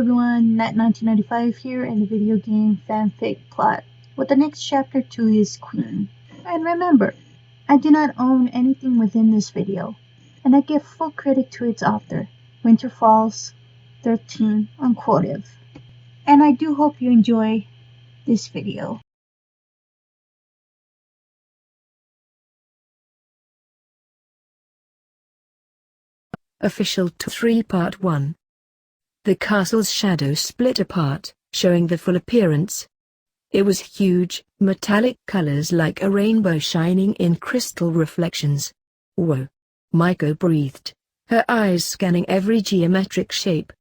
everyone, Nat1995 here in the video game fanfic plot, with the next chapter to his queen. And remember, I do not own anything within this video, and I give full credit to its author, WinterFalls 13 on Quotev. And I do hope you enjoy this video. Official 3 Part 1. The castle's shadow split apart, showing the full appearance. It was huge, metallic colors like a rainbow shining in crystal reflections. Whoa! Maiko breathed, her eyes scanning every geometric shape.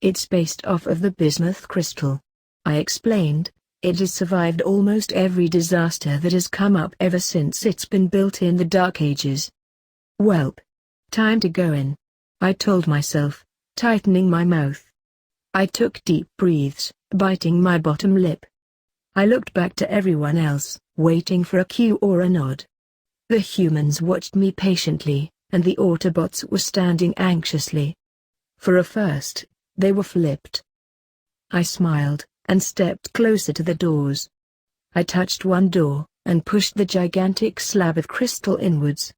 It's based off of the bismuth crystal. I explained. It has survived almost every disaster that has come up ever since it's been built in the Dark Ages. Welp. Time to go in, I told myself, tightening my mouth. I took deep breaths, biting my bottom lip. I looked back to everyone else, waiting for a cue or a nod. The humans watched me patiently, and the Autobots were standing anxiously. For a first, they were flipped. I smiled, and stepped closer to the doors. I touched one door, and pushed the gigantic slab of crystal inwards.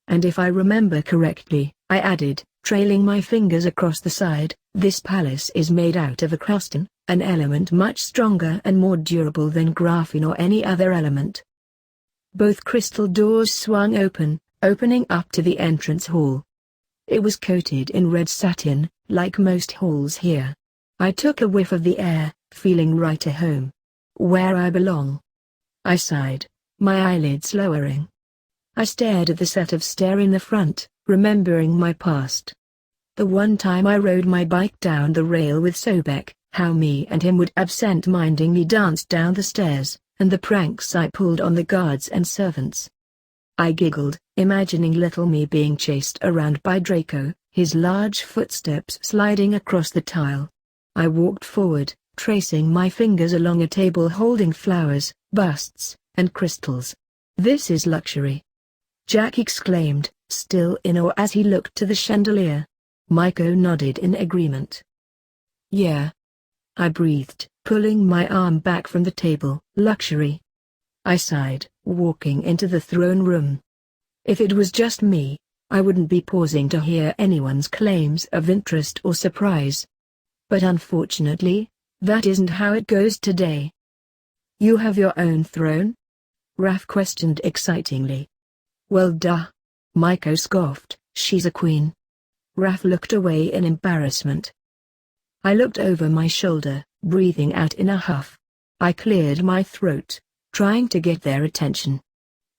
And if I remember correctly, I added, trailing my fingers across the side, this palace is made out of acroston, an element much stronger and more durable than graphene or any other element. Both crystal doors swung open, opening up to the entrance hall. It was coated in red satin, like most halls here. I took a whiff of the air, feeling right at home. Where I belong. I sighed, my eyelids lowering. I stared at the set of stairs in the front, remembering my past. The one time I rode my bike down the rail with Sobek, how me and him would absent-mindedly dance down the stairs, and the pranks I pulled on the guards and servants. I giggled, imagining little me being chased around by Draco, his large footsteps sliding across the tile. I walked forward, tracing my fingers along a table holding flowers, busts, and crystals. This is luxury. Jack exclaimed, still in awe as he looked to the chandelier. Maiko nodded in agreement. Yeah. I breathed, pulling my arm back from the table. Luxury. I sighed, walking into the throne room. If it was just me, I wouldn't be pausing to hear anyone's claims of interest or surprise. But unfortunately, that isn't how it goes today. You have your own throne? Raph questioned excitingly. Well duh. Maiko scoffed, she's a queen. Raph looked away in embarrassment. I looked over my shoulder, breathing out in a huff. I cleared my throat, trying to get their attention.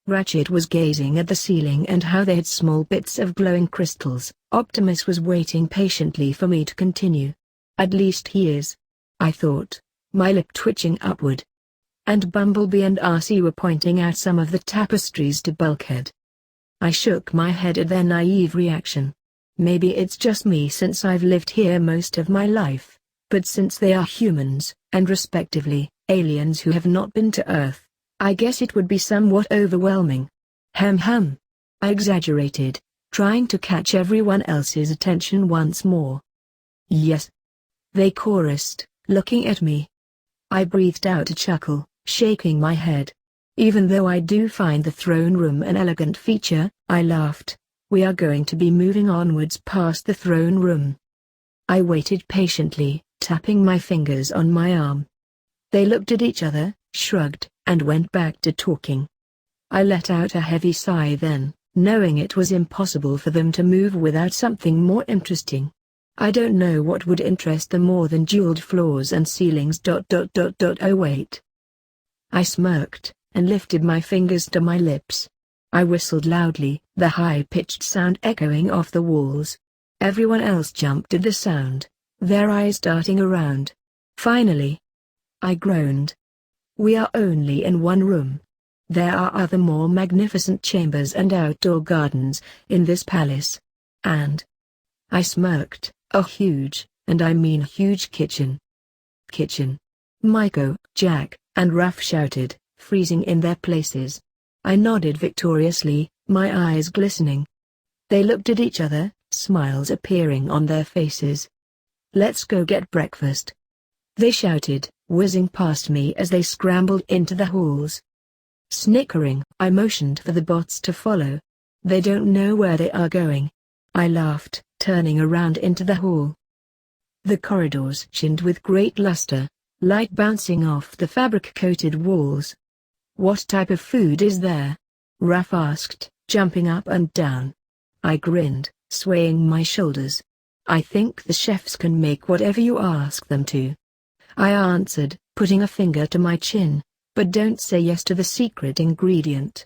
Ratchet was gazing at the ceiling and how they had small bits of glowing crystals. Optimus was waiting patiently for me to continue. At least he is, I thought, my lip twitching upward. And Bumblebee and RC were pointing out some of the tapestries to Bulkhead. I shook my head at their naive reaction. Maybe it's just me since I've lived here most of my life, but since they are humans, and respectively, aliens who have not been to Earth, I guess it would be somewhat overwhelming. Hum. I exaggerated, trying to catch everyone else's attention once more. Yes. They chorused, looking at me. I breathed out a chuckle, shaking my head. Even though I do find the throne room an elegant feature, I laughed. We are going to be moving onwards past the throne room. I waited patiently, tapping my fingers on my arm. They looked at each other, shrugged, and went back to talking. I let out a heavy sigh then, knowing it was impossible for them to move without something more interesting. I don't know what would interest them more than jeweled floors and ceilings. Oh wait. I smirked, and lifted my fingers to my lips. I whistled loudly, the high-pitched sound echoing off the walls. Everyone else jumped at the sound, their eyes darting around. Finally, I groaned. We are only in one room. There are other more magnificent chambers and outdoor gardens in this palace. And I smirked, a huge, and I mean huge kitchen. Maiko, Jack, and Raph shouted, freezing in their places. I nodded victoriously, my eyes glistening. They looked at each other, smiles appearing on their faces. Let's go get breakfast," they shouted, whizzing past me as they scrambled into the halls. Snickering, I motioned for the bots to follow. "They don't know where they are going," I laughed, turning around into the hall. The corridors shined with great luster, light bouncing off the fabric-coated walls. "What type of food is there?" Raph asked, jumping up and down. I grinned, swaying my shoulders. "I think the chefs can make whatever you ask them to," I answered, putting a finger to my chin. "But don't say yes to the secret ingredient.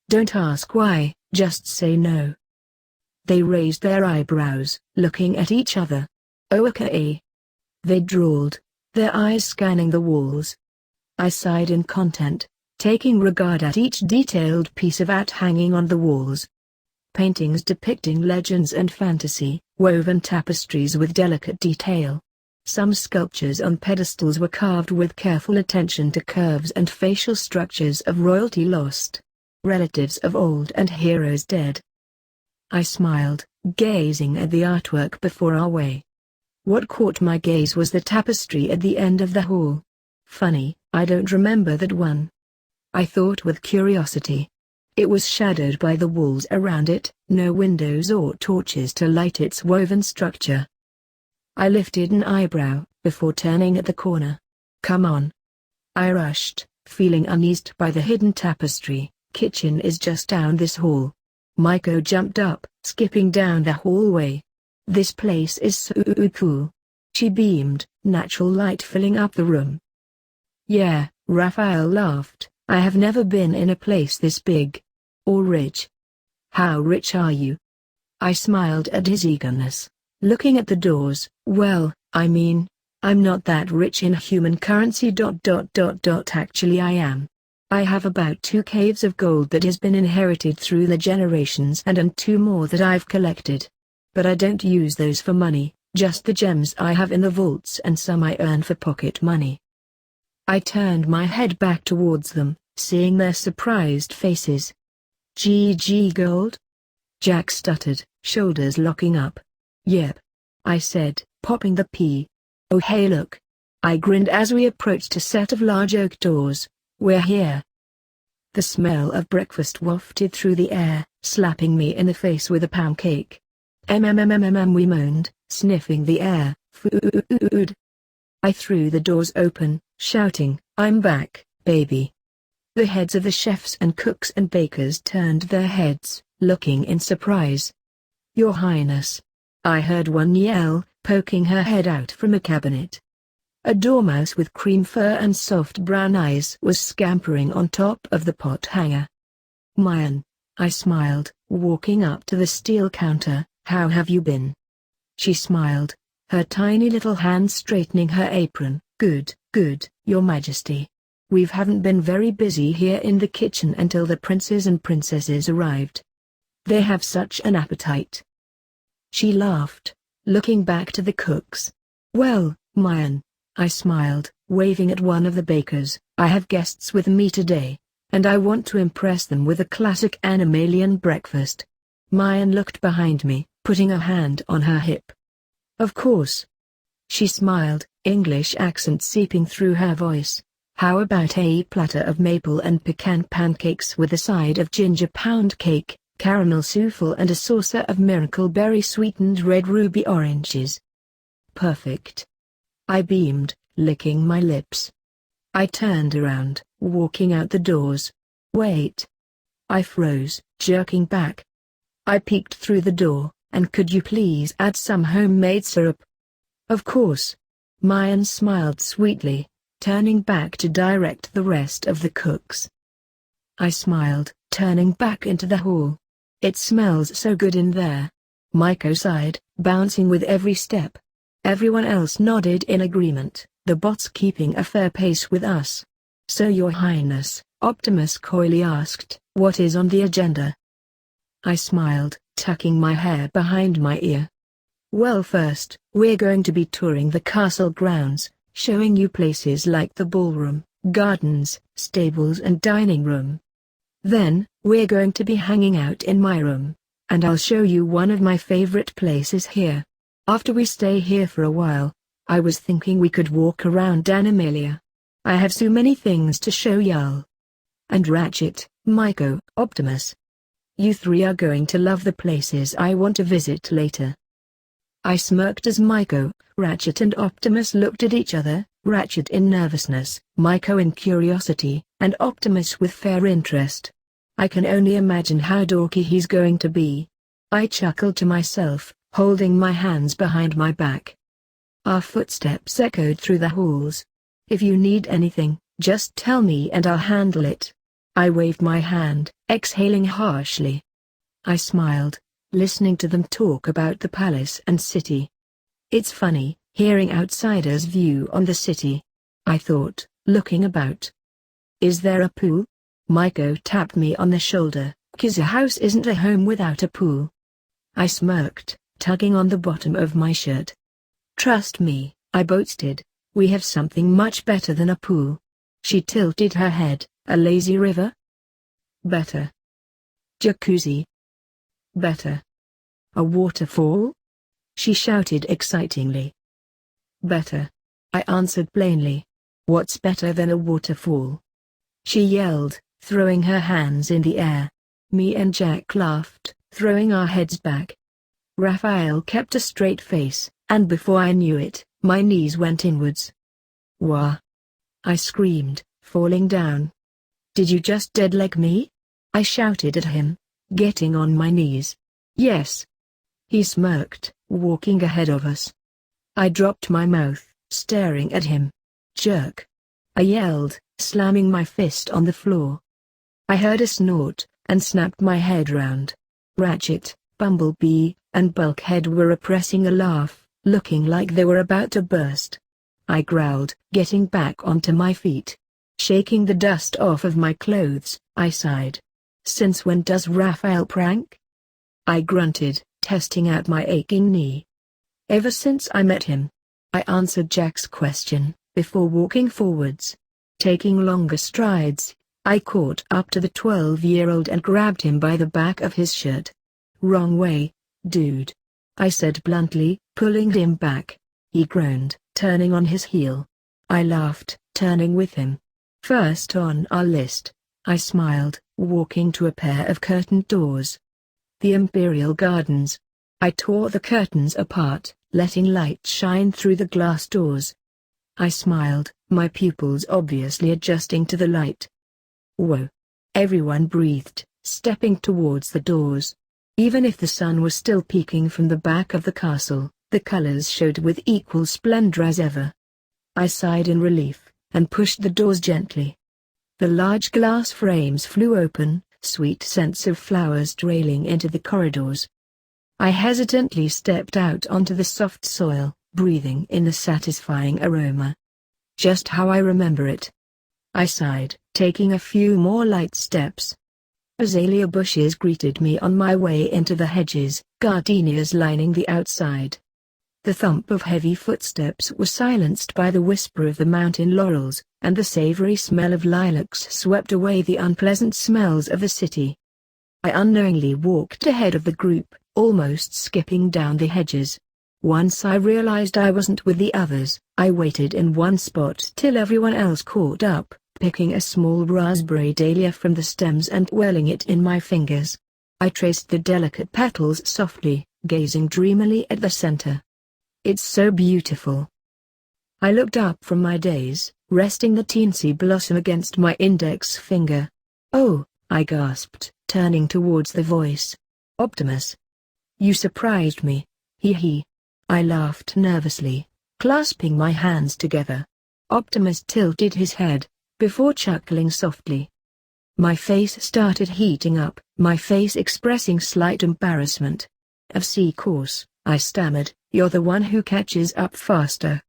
Don't ask why, just say no." They raised their eyebrows, looking at each other. "Oh, okay," they drawled, their eyes scanning the walls. I sighed in content, taking regard at each detailed piece of art hanging on the walls. Paintings depicting legends and fantasy, woven tapestries with delicate detail. Some sculptures on pedestals were carved with careful attention to curves and facial structures of royalty lost, relatives of old and heroes dead. I smiled, gazing at the artwork before our way. What caught my gaze was the tapestry at the end of the hall. Funny, I don't remember that one, I thought with curiosity. It was shadowed by the walls around it, no windows or torches to light its woven structure. I lifted an eyebrow, before turning at the corner. "Come on." I rushed, feeling uneased by the hidden tapestry. "Kitchen is just down this hall." Maiko jumped up, skipping down the hallway. "This place is so cool." She beamed, natural light filling up the room. "Yeah," Raphael laughed, "I have never been in a place this big. Or rich." "How rich are you?" I smiled at his eagerness, looking at the doors. "Well, I mean, I'm not that rich in human currency. Actually I am. I have about 2 caves of gold that has been inherited through the generations and 2 more that I've collected. But I don't use those for money, just the gems I have in the vaults and some I earn for pocket money." I turned my head back towards them, seeing their surprised faces. "GG gold?" Jack stuttered, shoulders locking up. "Yep," I said, popping the P. "Oh hey look." I grinned as we approached a set of large oak doors. "We're here." The smell of breakfast wafted through the air, slapping me in the face with a pancake. We moaned, sniffing the air. "Food." I threw the doors open, shouting, "I'm back, baby." The heads of the chefs and cooks and bakers turned their heads, looking in surprise. "Your Highness," I heard one yell, poking her head out from a cabinet. A dormouse with cream fur and soft brown eyes was scampering on top of the pot hanger. "Mayan," I smiled, walking up to the steel counter, "how have you been?" She smiled, her tiny little hand straightening her apron. Good, Your Majesty. We haven't been very busy here in the kitchen until the princes and princesses arrived. They have such an appetite." She laughed, looking back to the cooks. "Well, Mayan," I smiled, waving at one of the bakers, "I have guests with me today, and I want to impress them with a classic animalian breakfast." Mayan looked behind me, putting a hand on her hip. "Of course." She smiled, English accent seeping through her voice. "How about a platter of maple and pecan pancakes with a side of ginger pound cake, caramel souffle and a saucer of miracle berry sweetened red ruby oranges?" "Perfect." I beamed, licking my lips. I turned around, walking out the doors. "Wait." I froze, jerking back. I peeked through the door, "And could you please add some homemade syrup?" "Of course." Mayan smiled sweetly, turning back to direct the rest of the cooks. I smiled, turning back into the hall. "It smells so good in there." Maiko sighed, bouncing with every step. Everyone else nodded in agreement, the bots keeping a fair pace with us. "So Your Highness," Optimus coyly asked, "what is on the agenda?" I smiled, tucking my hair behind my ear. "Well, first, we're going to be touring the castle grounds, showing you places like the ballroom, gardens, stables and dining room. Then, we're going to be hanging out in my room, and I'll show you one of my favorite places here. After we stay here for a while, I was thinking we could walk around Animalia. I have so many things to show y'all. And Ratchet, Maiko, Optimus. You three are going to love the places I want to visit later. I smirked as Maiko, Ratchet and Optimus looked at each other, Ratchet in nervousness, Maiko in curiosity, and Optimus with fair interest. I can only imagine how dorky he's going to be. I chuckled to myself, holding my hands behind my back. Our footsteps echoed through the halls. If you need anything, just tell me and I'll handle it. I waved my hand, exhaling harshly. I smiled, listening to them talk about the palace and city. It's funny, hearing outsiders' view on the city. I thought, looking about. Is there a pool? Maiko tapped me on the shoulder, 'cause a house isn't a home without a pool. I smirked, tugging on the bottom of my shirt. Trust me, I boasted, we have something much better than a pool. She tilted her head, a lazy river? Better. Jacuzzi? Better. A waterfall? She shouted excitingly. Better. I answered plainly. What's better than a waterfall? She yelled, throwing her hands in the air. Me and Jack laughed, throwing our heads back. Raphael kept a straight face, and before I knew it, my knees went inwards. Wah! I screamed, falling down. Did you just dead-leg me? I shouted at him, getting on my knees. Yes. He smirked, walking ahead of us. I dropped my mouth, staring at him. Jerk! I yelled, slamming my fist on the floor. I heard a snort, and snapped my head round. Ratchet, Bumblebee, and Bulkhead were repressing a laugh, looking like they were about to burst. I growled, getting back onto my feet. Shaking the dust off of my clothes, I sighed. Since when does Raphael prank? I grunted, testing out my aching knee. Ever since I met him. I answered Jack's question, before walking forwards. Taking longer strides, I caught up to the 12-year-old and grabbed him by the back of his shirt. Wrong way, dude. I said bluntly, pulling him back. He groaned, turning on his heel. I laughed, turning with him. First on our list, I smiled, walking to a pair of curtained doors. The Imperial Gardens. I tore the curtains apart, letting light shine through the glass doors. I smiled, my pupils obviously adjusting to the light. Whoa! Everyone breathed, stepping towards the doors. Even if the sun was still peeking from the back of the castle, the colors showed with equal splendor as ever. I sighed in relief, and pushed the doors gently. The large glass frames flew open, sweet scents of flowers trailing into the corridors. I hesitantly stepped out onto the soft soil, breathing in the satisfying aroma. Just how I remember it. I sighed, taking a few more light steps. Azalea bushes greeted me on my way into the hedges, gardenias lining the outside. The thump of heavy footsteps was silenced by the whisper of the mountain laurels, and the savory smell of lilacs swept away the unpleasant smells of the city. I unknowingly walked ahead of the group, almost skipping down the hedges. Once I realized I wasn't with the others, I waited in one spot till everyone else caught up, picking a small raspberry dahlia from the stems and whirling it in my fingers. I traced the delicate petals softly, gazing dreamily at the center. It's so beautiful. I looked up from my daze, resting the teensy blossom against my index finger. Oh, I gasped, turning towards the voice. Optimus. You surprised me. Hee hee. I laughed nervously, clasping my hands together. Optimus tilted his head, before chuckling softly. My face started heating up, my face expressing slight embarrassment. Of course, I stammered, you're the one who catches up faster.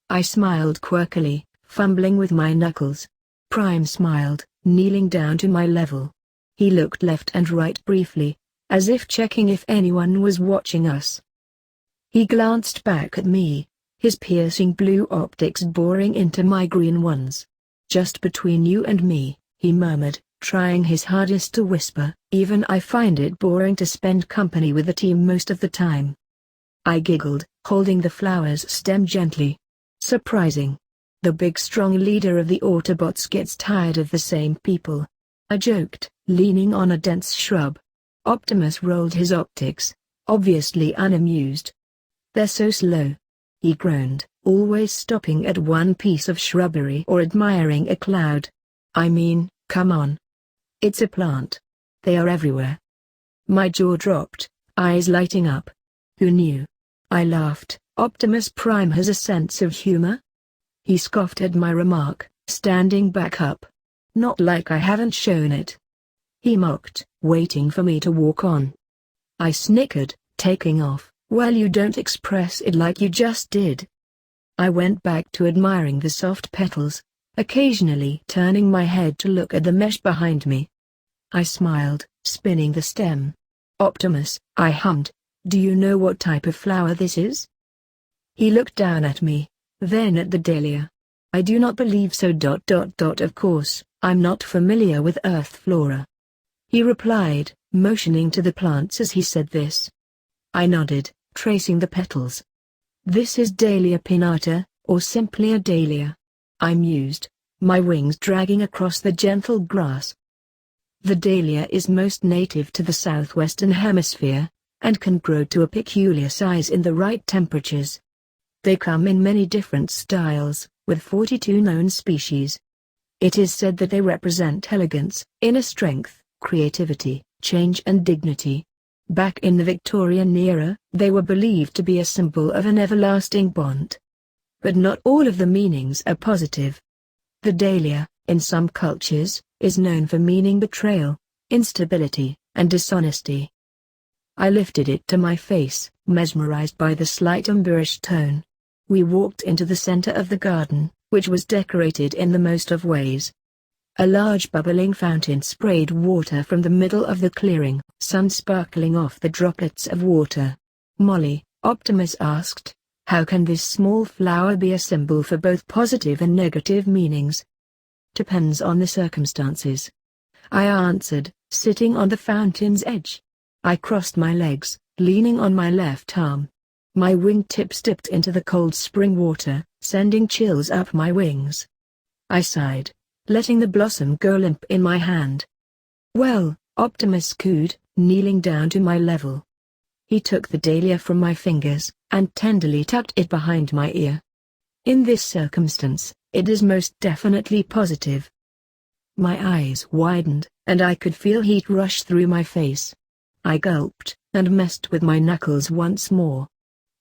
I smiled quirkily, fumbling with my knuckles. Prime smiled, kneeling down to my level. He looked left and right briefly, as if checking if anyone was watching us. He glanced back at me, his piercing blue optics boring into my green ones. Just between you and me, he murmured, trying his hardest to whisper, even I find it boring to spend company with the team most of the time. I giggled, holding the flower's stem gently. Surprising. The big strong leader of the Autobots gets tired of the same people. I joked, leaning on a dense shrub. Optimus rolled his optics, obviously unamused. They're so slow. He groaned, always stopping at one piece of shrubbery or admiring a cloud. I mean, come on. It's a plant. They are everywhere. My jaw dropped, eyes lighting up. Who knew? I laughed. Optimus Prime has a sense of humor? He scoffed at my remark, standing back up. Not like I haven't shown it. He mocked, waiting for me to walk on. I snickered, taking off. Well, you don't express it like you just did. I went back to admiring the soft petals, occasionally turning my head to look at the mesh behind me. I smiled, spinning the stem. Optimus, I hummed, do you know what type of flower this is? He looked down at me, then at the dahlia. I do not believe so. Of course, I'm not familiar with Earth flora. He replied, motioning to the plants as he said this. I nodded, tracing the petals. This is Dahlia pinnata, or simply a dahlia. I mused, my wings dragging across the gentle grass. The dahlia is most native to the southwestern hemisphere, and can grow to a peculiar size in the right temperatures. They come in many different styles, with 42 known species. It is said that they represent elegance, inner strength, creativity, change and dignity. Back in the Victorian era, they were believed to be a symbol of an everlasting bond. But not all of the meanings are positive. The dahlia, in some cultures, is known for meaning betrayal, instability, and dishonesty. I lifted it to my face, mesmerized by the slight umberish tone. We walked into the center of the garden, which was decorated in the most of ways. A large bubbling fountain sprayed water from the middle of the clearing, sun sparkling off the droplets of water. Molly, Optimus asked, how can this small flower be a symbol for both positive and negative meanings? Depends on the circumstances. I answered, sitting on the fountain's edge. I crossed my legs, leaning on my left arm. My wingtips dipped into the cold spring water, sending chills up my wings. I sighed, letting the blossom go limp in my hand. Well, Optimus cooed, kneeling down to my level. He took the dahlia from my fingers, and tenderly tucked it behind my ear. In this circumstance, it is most definitely positive. My eyes widened, and I could feel heat rush through my face. I gulped, and messed with my knuckles once more.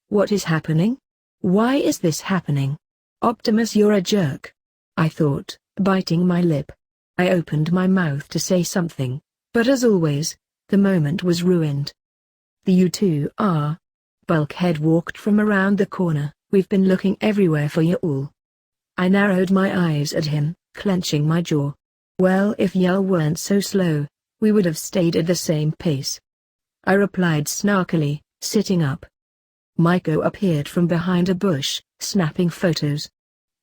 What is happening? Why is this happening? Optimus, you're a jerk. I thought, biting my lip. I opened my mouth to say something, but as always, the moment was ruined. You two are. Bulkhead walked from around the corner. We've been looking everywhere for you all. I narrowed my eyes at him, clenching my jaw. Well, if y'all weren't so slow, we would have stayed at the same pace. I replied snarkily, sitting up. Maiko appeared from behind a bush, snapping photos.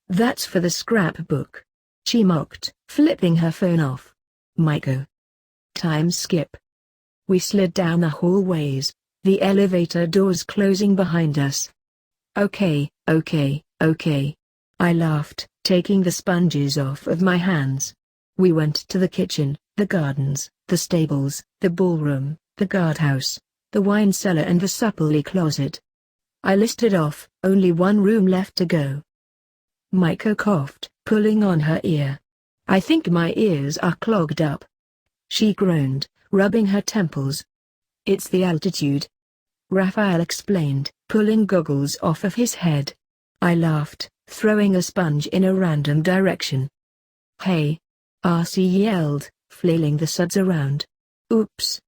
That's for the scrapbook. She mocked, flipping her phone off. Maiko. Time skip. We slid down the hallways, the elevator doors closing behind us. Okay. I laughed, taking the sponges off of my hands. We went to the kitchen, the gardens, the stables, the ballroom, the guardhouse, the wine cellar and the supplely closet. I listed off, only one room left to go. Maiko coughed, pulling on her ear. I think my ears are clogged up. She groaned, rubbing her temples. It's the altitude. Raphael explained, pulling goggles off of his head. I laughed, throwing a sponge in a random direction. Hey! RC yelled, flailing the suds around. Oops!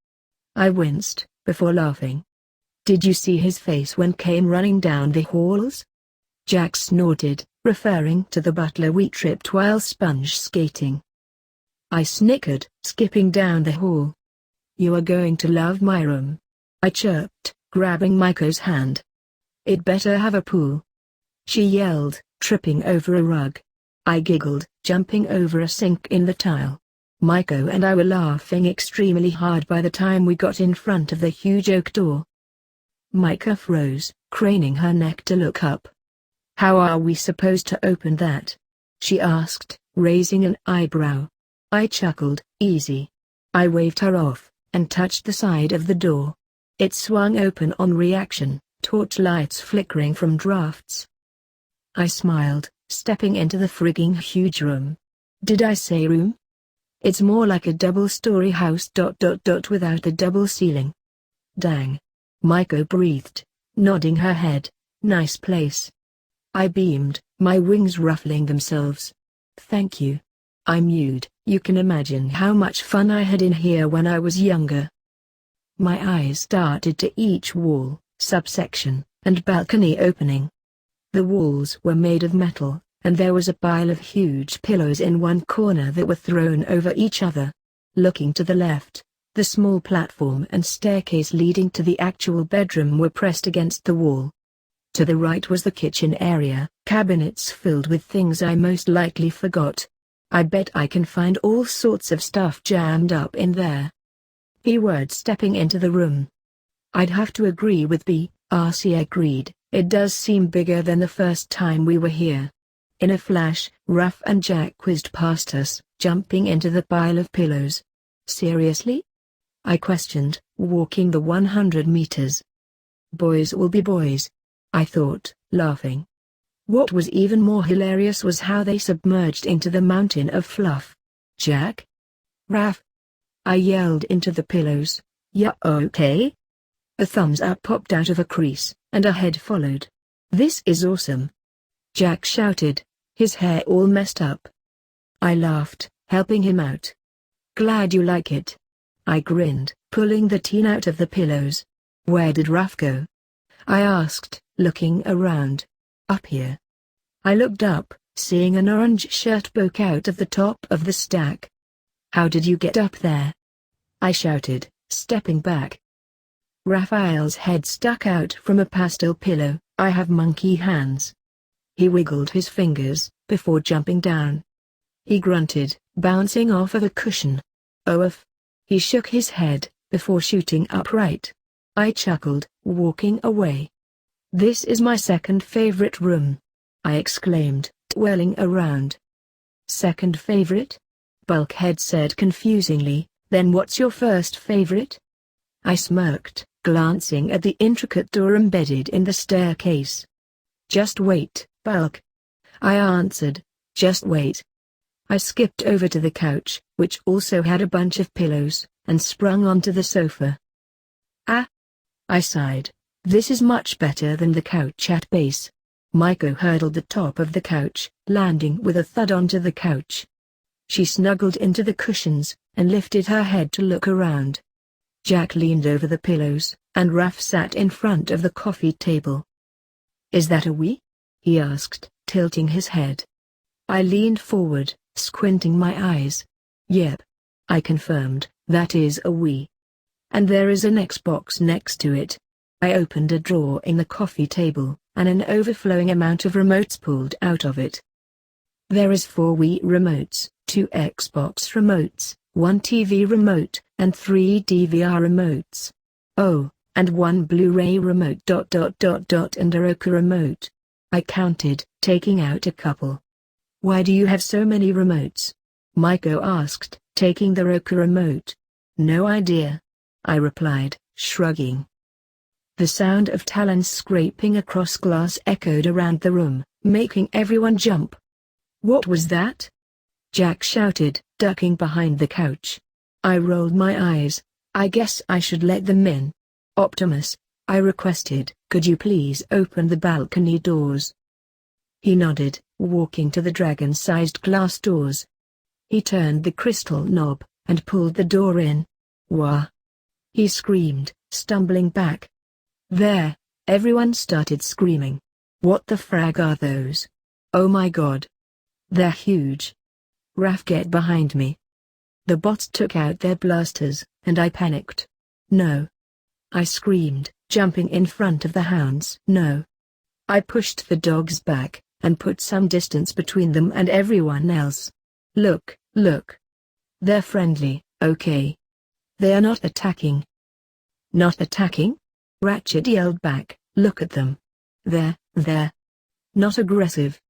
I winced, before laughing. Did you see his face when came running down the halls? Jack snorted, referring to the butler we tripped while sponge skating. I snickered, skipping down the hall. You are going to love my room. I chirped, grabbing Maiko's hand. It better have a pool. She yelled, tripping over a rug. I giggled, jumping over a sink in the tile. Maiko and I were laughing extremely hard by the time we got in front of the huge oak door. Maiko froze, craning her neck to look up. "How are we supposed to open that?" she asked, raising an eyebrow. I chuckled. "Easy." I waved her off, and touched the side of the door. It swung open on reaction, torch lights flickering from drafts. I smiled, stepping into the frigging huge room. Did I say room? It's more like a double-story house ... without the double ceiling. Dang. Maiko breathed, nodding her head. Nice place. I beamed, my wings ruffling themselves. Thank you. I mewed. You can imagine how much fun I had in here when I was younger. My eyes darted to each wall, subsection, and balcony opening. The walls were made of metal, and there was a pile of huge pillows in one corner that were thrown over each other. Looking to the left, the small platform and staircase leading to the actual bedroom were pressed against the wall. To the right was the kitchen area, cabinets filled with things I most likely forgot. I bet I can find all sorts of stuff jammed up in there. P-word stepping into the room. I'd have to agree with B, RC agreed, it does seem bigger than the first time we were here. In a flash, Ruff and Jack whizzed past us, jumping into the pile of pillows. Seriously? I questioned, walking the 100 meters. Boys will be boys, I thought, laughing. What was even more hilarious was how they submerged into the mountain of fluff. Jack? Raph? I yelled into the pillows. Yeah, okay? A thumbs up popped out of a crease, and a head followed. This is awesome. Jack shouted, his hair all messed up. I laughed, helping him out. Glad you like it. I grinned, pulling the teen out of the pillows. Where did Raph go? I asked, looking around. Up here. I looked up, seeing an orange shirt poke out of the top of the stack. How did you get up there? I shouted, stepping back. Raphael's head stuck out from a pastel pillow. I have monkey hands. He wiggled his fingers, before jumping down. He grunted, bouncing off of a cushion. Oof. He shook his head, before shooting upright. I chuckled, walking away. This is my second favorite room, I exclaimed, twirling around. Second favorite? Bulkhead said confusingly, then what's your first favorite? I smirked, glancing at the intricate door embedded in the staircase. Just wait, Bulk. I answered, just wait. I skipped over to the couch, which also had a bunch of pillows, and sprung onto the sofa. Ah! I sighed. This is much better than the couch at base. Maiko hurdled the top of the couch, landing with a thud onto the couch. She snuggled into the cushions, and lifted her head to look around. Jack leaned over the pillows, and Raph sat in front of the coffee table. Is that a we? He asked, tilting his head. I leaned forward, squinting my eyes. Yep. I confirmed, that is a we. And there is an Xbox next to it. I opened a drawer in the coffee table, and an overflowing amount of remotes pulled out of it. There is 4 Wii remotes, 2 Xbox remotes, 1 TV remote, and 3 DVR remotes. Oh, and 1 Blu-ray remote ... and a Roku remote. I counted, taking out a couple. Why do you have so many remotes? Maiko asked, taking the Roku remote. No idea. I replied, shrugging. The sound of talons scraping across glass echoed around the room, making everyone jump. What was that? Jack shouted, ducking behind the couch. I rolled my eyes. I guess I should let them in. Optimus, I requested, could you please open the balcony doors? He nodded, walking to the dragon-sized glass doors. He turned the crystal knob, and pulled the door in. Wah! He screamed, stumbling back. There, everyone started screaming. What the frag are those? Oh my god. They're huge. Raph, get behind me. The bots took out their blasters, and I panicked. No. I screamed, jumping in front of the hounds. No. I pushed the dogs back, and put some distance between them and everyone else. Look, look. They're friendly, okay. They are not attacking. Not attacking? Ratchet yelled back, look at them, There. Not aggressive,"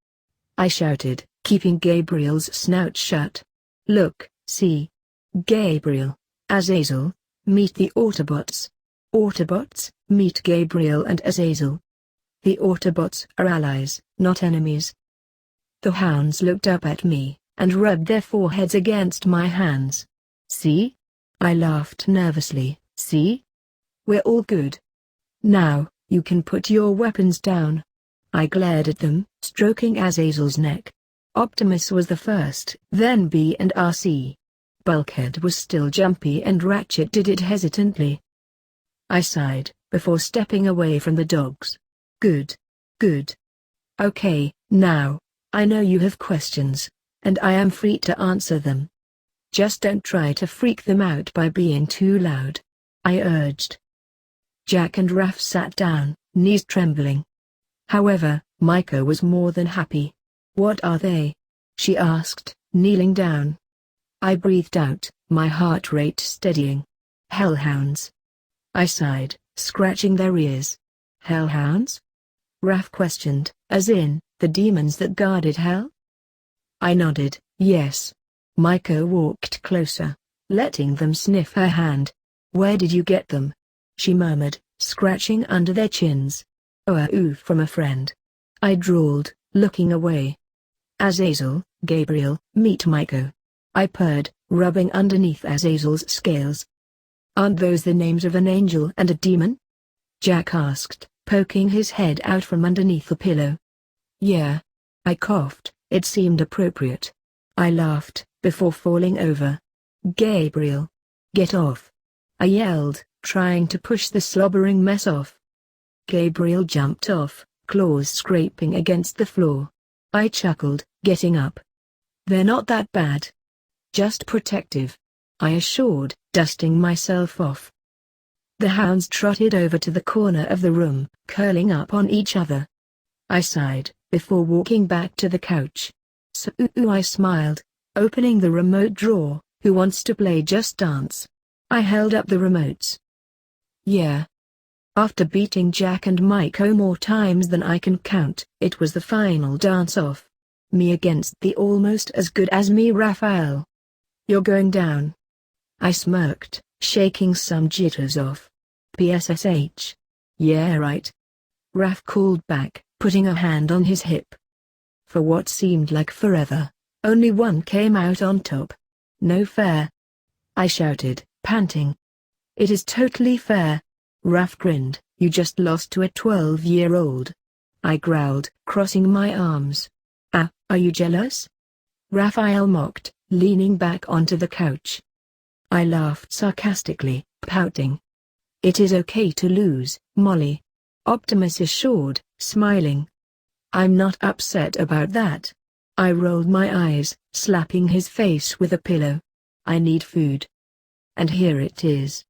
I shouted, keeping Gabriel's snout shut. "Look, see. Gabriel, Azazel, meet the Autobots. Autobots, meet Gabriel and Azazel. The Autobots are allies, not enemies." The hounds looked up at me, and rubbed their foreheads against my hands. "See?" I laughed nervously, "see? We're all good. Now, you can put your weapons down." I glared at them, stroking Azazel's neck. Optimus was the first, then B and RC. Bulkhead was still jumpy and Ratchet did it hesitantly. I sighed, before stepping away from the dogs. Good. Okay, now, I know you have questions, and I am free to answer them. Just don't try to freak them out by being too loud," I urged. Jack and Raph sat down, knees trembling. However, Micah was more than happy. "What are they?" she asked, kneeling down. I breathed out, my heart rate steadying. "Hellhounds." I sighed, scratching their ears. "Hellhounds?" Raph questioned, "As in, the demons that guarded hell?" I nodded, yes. Micah walked closer, letting them sniff her hand. "Where did you get them?" she murmured, scratching under their chins. "Oh, from a friend." I drawled, looking away. "Azazel, Gabriel, meet Micah," I purred, rubbing underneath Azazel's scales. "Aren't those the names of an angel and a demon?" Jack asked, poking his head out from underneath the pillow. "Yeah." I coughed, it seemed appropriate. I laughed, before falling over. "Gabriel. Get off!" I yelled, trying to push the slobbering mess off. Gabriel jumped off, claws scraping against the floor. I chuckled, getting up. "They're not that bad. Just protective," I assured, dusting myself off. The hounds trotted over to the corner of the room, curling up on each other. I sighed, before walking back to the couch. "So," I smiled, opening the remote drawer. "Who wants to play Just Dance?" I held up the remotes. "Yeah." After beating Jack and Micah more times than I can count, it was the final dance-off. Me against the almost as good as me Raphael. "You're going down." I smirked, shaking some jitters off. "PSSH. Yeah, right." Raph called back, putting a hand on his hip. For what seemed like forever, only one came out on top. "No fair," I shouted, panting. "It is totally fair." Raph grinned. "You just lost to a 12-year-old. I growled, crossing my arms. Are you jealous?" Raphael mocked, leaning back onto the couch. I laughed sarcastically, pouting. "It is okay to lose, Molly," Optimus assured, smiling. "I'm not upset about that." I rolled my eyes, slapping his face with a pillow. "I need food. And here it is."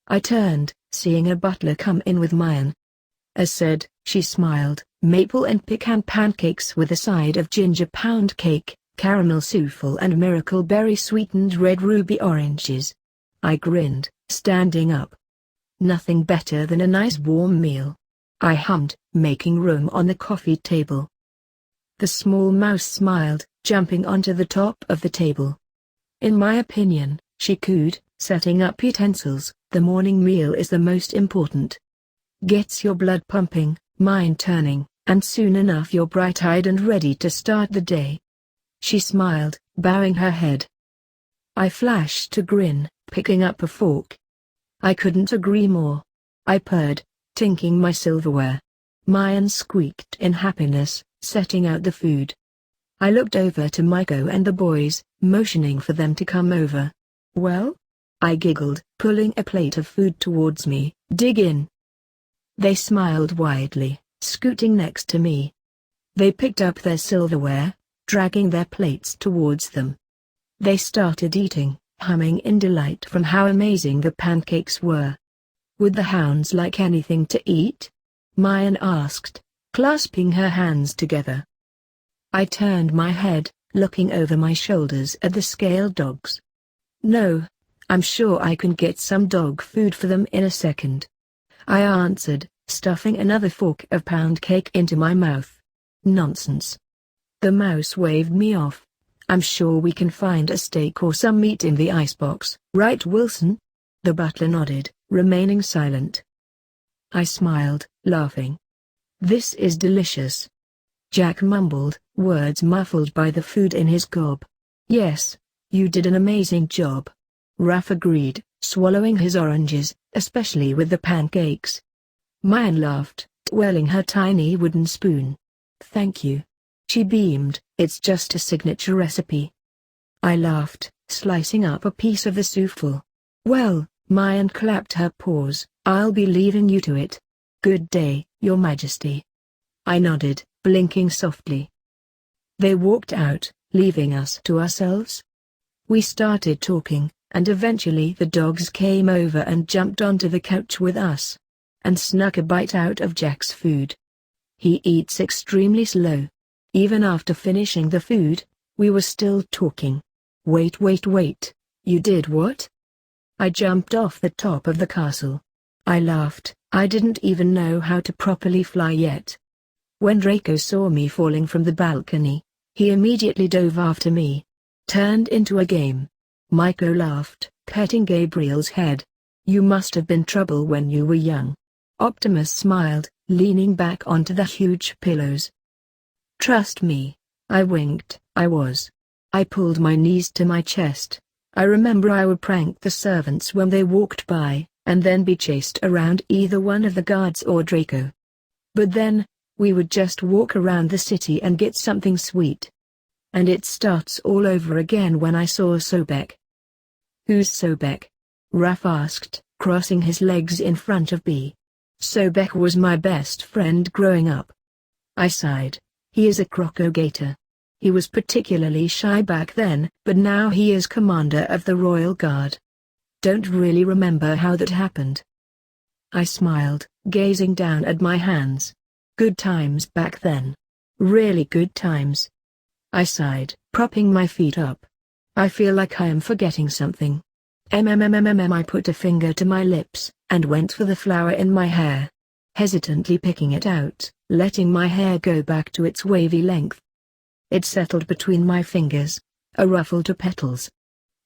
I turned, seeing a butler come in with Mayan. As said, she smiled, "Maple and pecan pancakes with a side of ginger pound cake, caramel souffle and miracle berry sweetened red ruby oranges." I grinned, standing up. Nothing better than a nice warm meal. I hummed, making room on the coffee table. The small mouse smiled, jumping onto the top of the table. "In my opinion," she cooed, setting up utensils, "the morning meal is the most important. Gets your blood pumping, mind turning, and soon enough you're bright-eyed and ready to start the day." She smiled, bowing her head. I flashed a grin, picking up a fork. "I couldn't agree more." I purred, tinking my silverware. Mayan squeaked in happiness, setting out the food. I looked over to Micah and the boys, motioning for them to come over. "Well?" I giggled, pulling a plate of food towards me. "Dig in." They smiled widely, scooting next to me. They picked up their silverware, dragging their plates towards them. They started eating, humming in delight from how amazing the pancakes were. "Would the hounds like anything to eat?" Mayan asked, clasping her hands together. I turned my head, looking over my shoulders at the scaled dogs. "No, I'm sure I can get some dog food for them in a second," I answered, stuffing another fork of pound cake into my mouth. Nonsense. The mouse waved me off. I'm sure we can find a steak or some meat in the icebox, right, Wilson? The butler nodded, remaining silent. I smiled, laughing. This is delicious. Jack mumbled, words muffled by the food in his gob. Yes, you did an amazing job. Raph agreed, swallowing his oranges, especially with the pancakes. Mayan laughed, twirling her tiny wooden spoon. Thank you. She beamed, it's just a signature recipe. I laughed, slicing up a piece of the souffle. Well, Mayan clapped her paws, I'll be leaving you to it. Good day, Your Majesty. I nodded, blinking softly. They walked out, leaving us to ourselves. We started talking, and eventually the dogs came over and jumped onto the couch with us. And snuck a bite out of Jack's food. He eats extremely slow. Even after finishing the food, we were still talking. Wait, you did what? I jumped off the top of the castle. I laughed, I didn't even know how to properly fly yet. When Draco saw me falling from the balcony, he immediately dove after me. Turned into a game. Maiko laughed, petting Gabriel's head. You must have been trouble when you were young. Optimus smiled, leaning back onto the huge pillows. Trust me. I winked, I was. I pulled my knees to my chest. I remember I would prank the servants when they walked by, and then be chased around either one of the guards or Draco. But then, we would just walk around the city and get something sweet. And it starts all over again when I saw Sobek. Who's Sobek? Raph asked, crossing his legs in front of B. Sobek was my best friend growing up. I sighed. He is a crocogator. He was particularly shy back then, but now he is commander of the Royal Guard. Don't really remember how that happened. I smiled, gazing down at my hands. Good times back then. Really good times. I sighed, propping my feet up. I feel like I am forgetting something. I put a finger to my lips, and went for the flower in my hair. Hesitantly picking it out, letting my hair go back to its wavy length. It settled between my fingers, a ruffle to petals.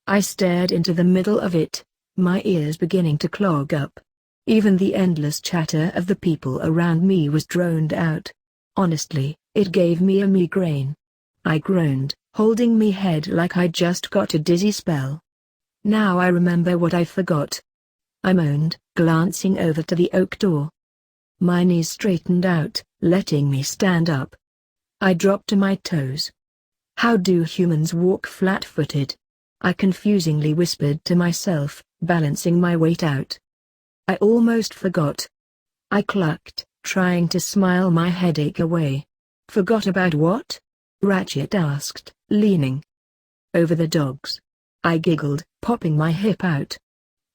I stared into the middle of it, my ears beginning to clog up. Even the endless chatter of the people around me was droned out. Honestly, it gave me a migraine. I groaned, holding me head like I just got a dizzy spell. Now I remember what I forgot. I moaned, glancing over to the oak door. My knees straightened out, letting me stand up. I dropped to my toes. How do humans walk flat-footed? I confusingly whispered to myself, balancing my weight out. I almost forgot. I clucked, trying to smile my headache away. Forgot about what? Ratchet asked, leaning over the dogs. I giggled, popping my hip out.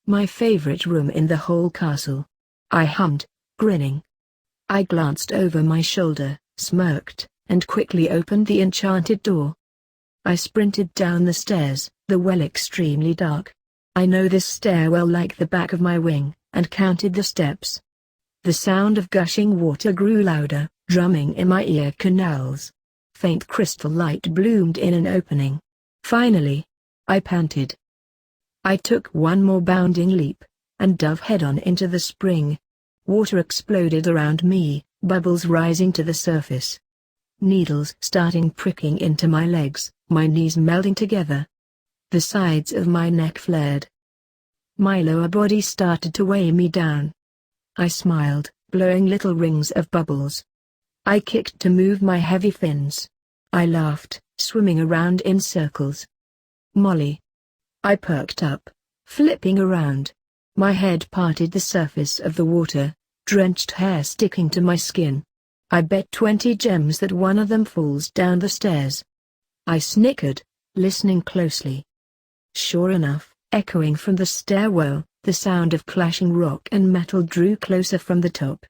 My favorite room in the whole castle. I hummed, grinning. I glanced over my shoulder, smirked, and quickly opened the enchanted door. I sprinted down the stairs, the well extremely dark. I know this stairwell like the back of my wing, and counted the steps. The sound of gushing water grew louder, drumming in my ear canals. Faint crystal light bloomed in an opening. Finally, I panted. I took one more bounding leap, and dove head-on into the spring. Water exploded around me, bubbles rising to the surface. Needles starting pricking into my legs, my knees melding together. The sides of my neck flared. My lower body started to weigh me down. I smiled, blowing little rings of bubbles. I kicked to move my heavy fins. I laughed, swimming around in circles. Molly. I perked up, flipping around. My head parted the surface of the water, drenched hair sticking to my skin. I bet 20 gems that one of them falls down the stairs. I snickered, listening closely. Sure enough, echoing from the stairwell, the sound of clashing rock and metal drew closer from the top.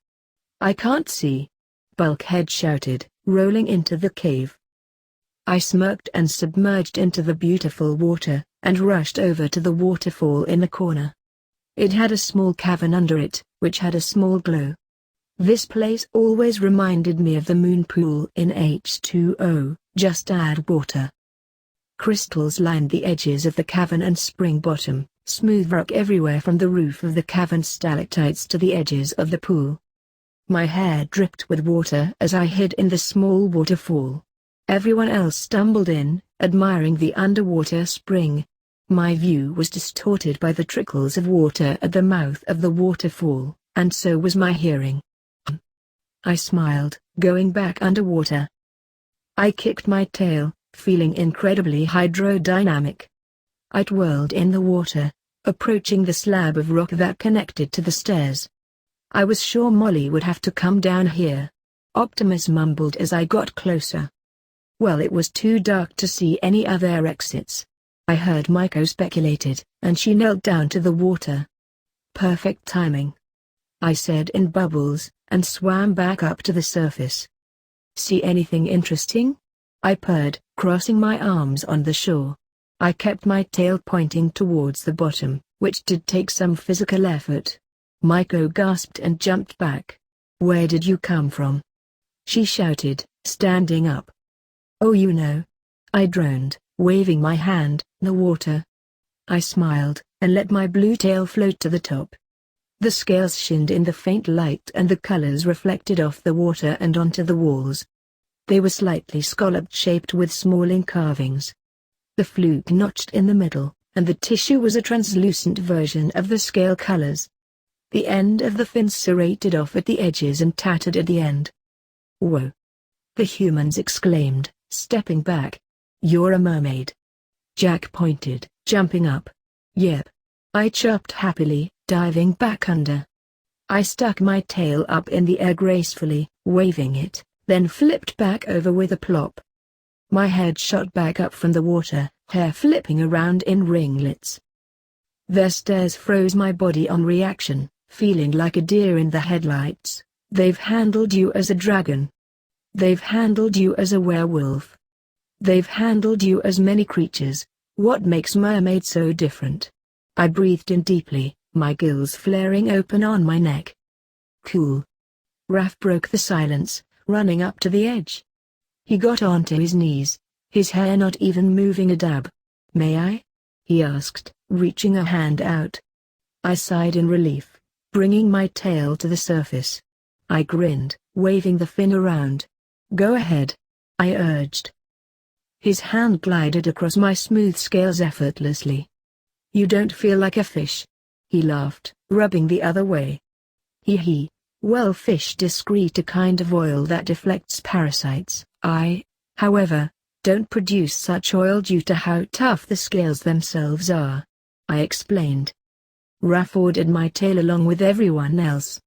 I can't see. Bulkhead shouted, rolling into the cave. I smirked and submerged into the beautiful water, and rushed over to the waterfall in the corner. It had a small cavern under it, which had a small glow. This place always reminded me of the moon pool in H2O, just add water. Crystals lined the edges of the cavern and spring bottom, smooth rock everywhere from the roof of the cavern stalactites to the edges of the pool. My hair dripped with water as I hid in the small waterfall. Everyone else stumbled in, admiring the underwater spring. My view was distorted by the trickles of water at the mouth of the waterfall, and so was my hearing. I smiled, going back underwater. I kicked my tail, feeling incredibly hydrodynamic. I twirled in the water, approaching the slab of rock that connected to the stairs. I was sure Molly would have to come down here. Optimus mumbled as I got closer. Well, it was too dark to see any other exits. I heard Maiko speculated, and she knelt down to the water. Perfect timing, I said in bubbles, and swam back up to the surface. See anything interesting? I purred, crossing my arms on the shore. I kept my tail pointing towards the bottom, which did take some physical effort. Maiko gasped and jumped back. Where did you come from? She shouted, standing up. Oh, you know. I droned, waving my hand, the water. I smiled, and let my blue tail float to the top. The scales shined in the faint light and the colors reflected off the water and onto the walls. They were slightly scalloped, shaped with small ink carvings. The fluke notched in the middle, and the tissue was a translucent version of the scale colors. The end of the fins serrated off at the edges and tattered at the end. Whoa! The humans exclaimed, stepping back. You're a mermaid. Jack pointed, jumping up. Yep. I chirped happily, diving back under. I stuck my tail up in the air gracefully, waving it, then flipped back over with a plop. My head shot back up from the water, hair flipping around in ringlets. Their stares froze my body on reaction, feeling like a deer in the headlights. They've handled you as a dragon. They've handled you as a werewolf. They've handled you as many creatures. What makes mermaids so different? I breathed in deeply, my gills flaring open on my neck. Cool. Raph broke the silence, running up to the edge. He got onto his knees, his hair not even moving a dab. May I? He asked, reaching a hand out. I sighed in relief, bringing my tail to the surface. I grinned, waving the fin around. Go ahead, I urged. His hand glided across my smooth scales effortlessly. You don't feel like a fish? He laughed, rubbing the other way. Hee. Well, fish excrete a kind of oil that deflects parasites. I, however, don't produce such oil due to how tough the scales themselves are. I explained. Raph ordered my tail along with everyone else.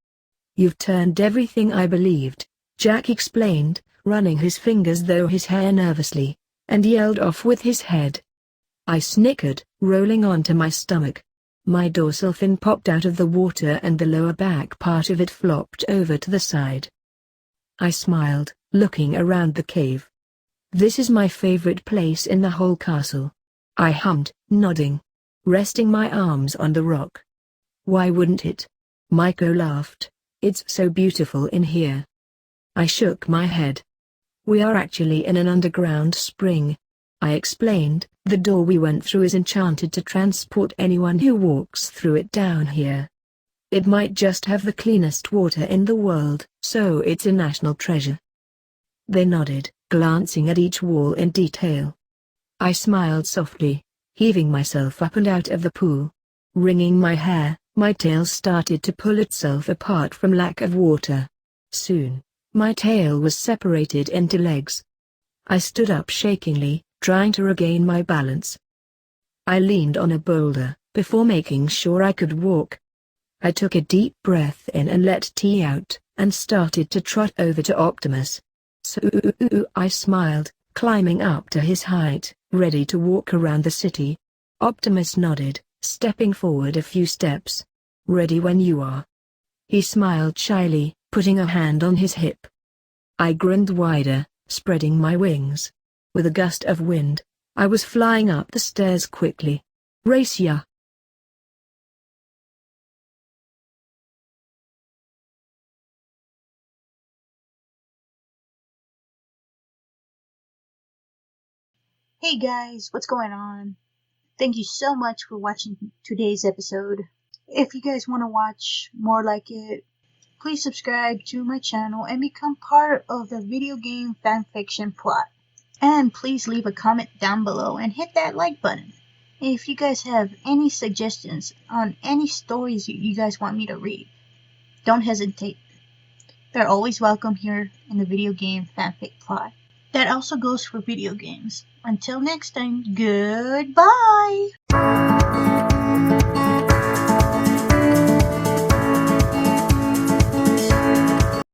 You've turned everything I believed, Jack explained, running his fingers through his hair nervously, and yelled off with his head. I snickered, rolling onto my stomach. My dorsal fin popped out of the water and the lower back part of it flopped over to the side. I smiled, looking around the cave. This is my favorite place in the whole castle. I hummed, nodding, resting my arms on the rock. Why wouldn't it? Maiko laughed. It's so beautiful in here. I shook my head. We are actually in an underground spring. I explained, the door we went through is enchanted to transport anyone who walks through it down here. It might just have the cleanest water in the world, so it's a national treasure. They nodded, glancing at each wall in detail. I smiled softly, heaving myself up and out of the pool. Wringing my hair, my tail started to pull itself apart from lack of water. Soon, my tail was separated into legs. I stood up shakingly, trying to regain my balance. I leaned on a boulder, before making sure I could walk. I took a deep breath in and let T out, and started to trot over to Optimus. So I smiled, climbing up to his height, ready to walk around the city. Optimus nodded, stepping forward a few steps. Ready when you are. He smiled shyly, putting a hand on his hip. I grinned wider, spreading my wings. With a gust of wind, I was flying up the stairs quickly. Race ya! Hey guys, what's going on? Thank you so much for watching today's episode. If you guys want to watch more like it, please subscribe to my channel and become part of the video game fanfiction plot. And please leave a comment down below and hit that like button. If you guys have any suggestions on any stories you guys want me to read, don't hesitate. They're always welcome here in the video game fanfic plot. That also goes for video games. Until next time, goodbye!